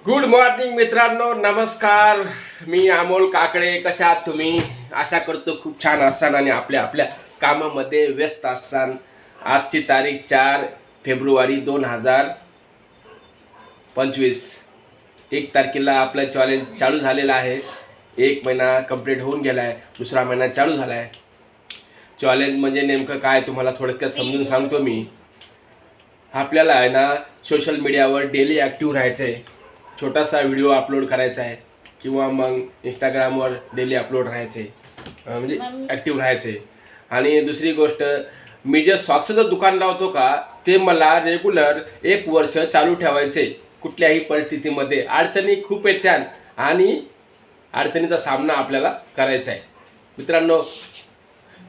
Good morning मित्रांनो, नमस्कार. मी अमोल काकडे. कशा आहात तुम्ही? आशा करतो खूप छान असाल आणि आपल्या आपल्या कामामध्ये व्यस्त असाल. आजची तारीख 4 फेब्रुवारी 2025. 1 तारखेला आपलं चॅलेंज चालू झालेलं आहे. 1 महिना कंप्लीट होऊन गेला आहे, दुसरा महिना चालू झाला आहे. चॅलेंज म्हणजे नेमकं काय तुम्हाला थोडक्यात समजून सांगतो मी. आपल्याला आहे ना सोशल मीडियावर डेली ॲक्टिव्ह राहायचं आहे. छोटासा व्हिडिओ अपलोड करायचा आहे किंवा मग इंस्टाग्रामवर डेली अपलोड राहायचे, म्हणजे ॲक्टिव्ह राहायचे. आणि दुसरी गोष्ट, मी जे सॉक्सचं दुकान लावतो का ते मला रेग्युलर 1 वर्ष चालू ठेवायचे. कुठल्याही परिस्थितीमध्ये अडचणी खूप येत्या आणि अडचणीचा सामना आपल्याला करायचा आहे. मित्रांनो,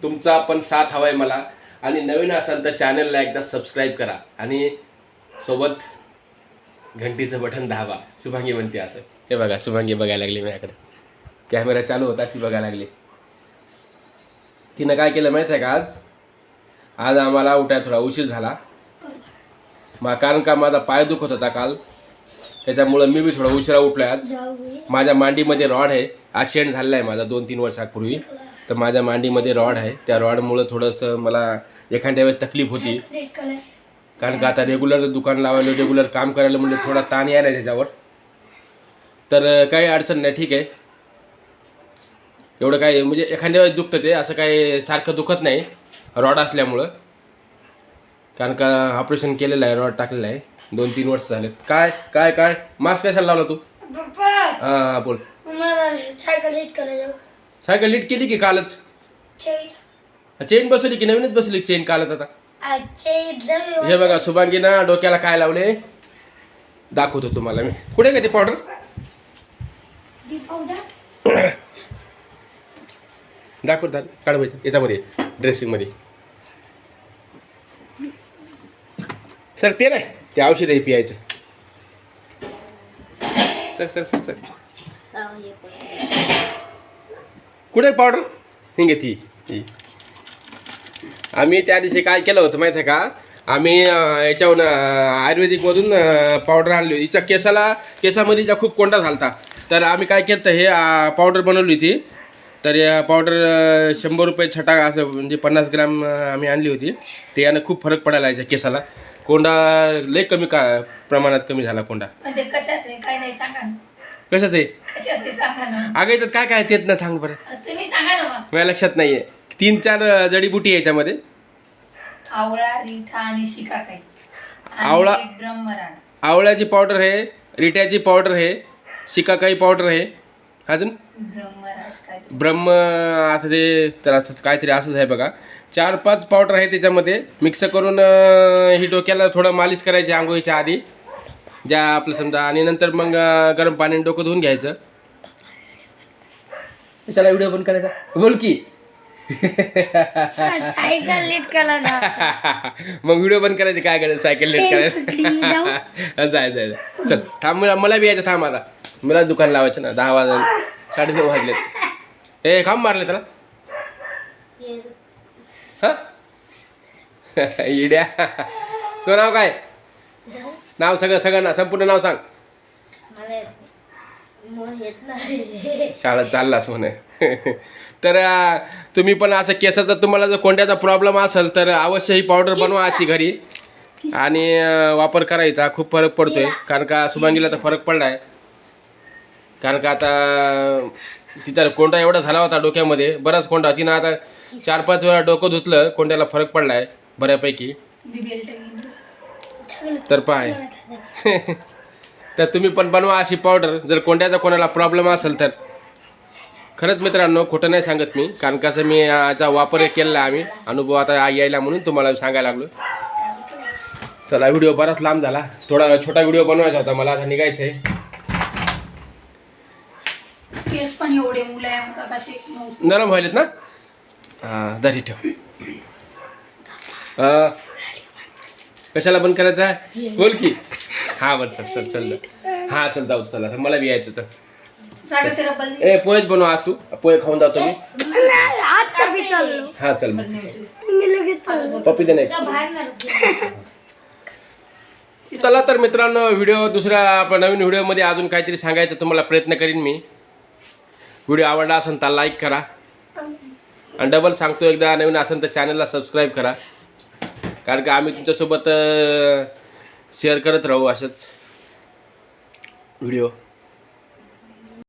तुमचा पण साथ हवा आहे मला. आणि नवीन असाल तर चॅनलला एकदा सबस्क्राईब करा आणि सोबत घंटीचं बटन दाबा. शुभांगी म्हणते असं. हे बघा, शुभांगी बघायला लागली माझ्याकडे. कॅमेरा चालू होता, ती बघायला लागली. तिनं काय केलं माहीत आहे का, आज आम्हाला उठायला थोडा उशीर झाला. कारण का माझा पाय दुखत होता काल, त्याच्यामुळं मी बी थोडा उशिरा उठलो आज. माझ्या मांडीमध्ये रॉड आहे. ॲक्सिडेंट झालेला आहे माझा 2-3 वर्षापूर्वी. तर माझ्या मांडीमध्ये रॉड आहे. त्या रॉडमुळं थोडंसं मला एखाद्या वेळेस तकलीफ होती. कारण का आता रेग्युलर दुकान लावायला, रेग्युलर काम करायला म्हणजे थोडा ताण यायला त्याच्यावर. तर काही अडचण नाही, ठीक आहे. एवढं काय म्हणजे एखाद्या वेळेस दुखतं ते, असं काही सारखं दुखत नाही रॉड असल्यामुळं. कारण का ऑपरेशन केलेलं आहे, रॉड टाकलेलं आहे. 2-3 वर्ष झाले. काय काय काय मास्क कशाला लावला तू? हां बोल. सायकल लीट केली की कालच? चेन बसवली की नवीनच बसवली चेन कालच? आता हे बघा, शुभांगीना डोक्याला काय लावले दाखवतो तुम्हाला मी. कुठे का ती पावडर? दाखवतात काढवायचं याच्यामध्ये, ड्रेसिंगमध्ये. सर ते नाही, ते औषध आहे पियायचं. सर सर सर सर कुठे पावडर? हिंगे ती. आम्ही त्या दिवशी काय केलं होतं माहीत आहे का, आम्ही याच्याहून आयुर्वेदिकमधून पावडर आणली होती. हिच्या केसामध्ये हिच्या खूप कोंडा झालता. तर आम्ही काय केलं, हे पावडर बनवली होती. तर या पावडर 100 रुपये छटा, असं म्हणजे 50 ग्राम आम्ही आणली होती. ते यानं खूप फरक पडायला याच्या केसाला. कोंडा लय कमी प्रमाणात कमी झाला कोंडा. कशाच आहे काय नाही सांगा ना. कशाच आहे? कशाच सांगा ना. अगं याच्यात काय काय तेच ना, सांग बरं. तुम्ही सांगा ना मग. माझ्या लक्षात नाहीये. 3-4 जडीबुटी आहे याच्यामध्ये. आवळा, रिठा आणि शिकाकाई. आवळा, ब्रह्मराज, आवळ्याची पावडर आहे, रिठ्याची पावडर आहे, शिकाकाई पावडर आहे, अजून ब्रह्मराज काय ब्रह्म असं ते, तर असं काहीतरी असंच आहे बघा. 4-5 पावडर आहे त्याच्यामध्ये. मिक्स करून ही डोक्याला थोडं मालिश करायची आंघोळीच्या आधी, ज्या आपलं समजा. आणि नंतर मग गरम पाण्याने डोकं धुवून घ्यायचं. कशाला व्हिडिओ बंद करायचा? बोल की. सायकल लीट करा ना. मग व्हिडिओ बंद करायचे, काय करायचं? सायकल लेट करायचं. जाय जाय चल, थांब. मला बी यायचं, थांब. आता मला दुकान लावायचं ना. 10 वाजले, 9:30 वाजलेत. ए काम मारले त्याला. हा इड्या. तो नाव काय? नाव सगळं ना, संपूर्ण नाव सांग. शाळेत चाललास म्हणे. तर तुम्ही पण असं केसाचा, तुम्हाला जर कोंड्याचा प्रॉब्लेम असेल तर अवश्य ही पावडर बनवा अशी घरी आणि वापर करायचा. खूप फरक पडतोय. कारण का शुभांगीला तर फरक पडला आहे. कारण का आता तिचा कोंडा एवढा झाला होता डोक्यामध्ये, बराच कोंडा. तिनं आता 4-5 वेळा डोकं धुतलं, कोंड्याला फरक पडला आहे बऱ्यापैकी. तर पाय. तर तुम्ही पण बनवा अशी पावडर जर कोंड्याचा कोणाला प्रॉब्लेम असेल तर. खरंच मित्रांनो, खोटं नाही सांगत मी. कारण कसं मी याचा वापर केलेला आम्ही, अनुभव आता यायला म्हणून तुम्हाला सांगायला लागलो. चला, व्हिडिओ बराच लांब झाला. थोडा छोटा व्हिडिओ बनवायचा होता मला. आता निघायचं आहे. केस पण एवढे मुलायम असे नरम व्हायलेत ना. हां, दरी ठेव. कशाला बंद करायचा? बोल की. हां बरं, चल चल चल. हां चल जाऊ. चला, मला बी यायचं. तर ए पोहेच बनव आज. तू पोहे खाऊन जातो मी. हां चल. पप्पी दे नाही. चला तर मित्रांनो, व्हिडिओ दुसऱ्या आपण नवीन व्हिडिओमध्ये अजून काहीतरी सांगायचं तुम्हाला प्रयत्न करीन मी. व्हिडिओ आवडला असेल तर लाईक करा आणि डबल सांगतो एकदा, नवीन असेल तर चॅनलला सबस्क्राईब करा, कारण की आम्ही तुमच्यासोबत शेअर करत राहू असंच व्हिडिओ.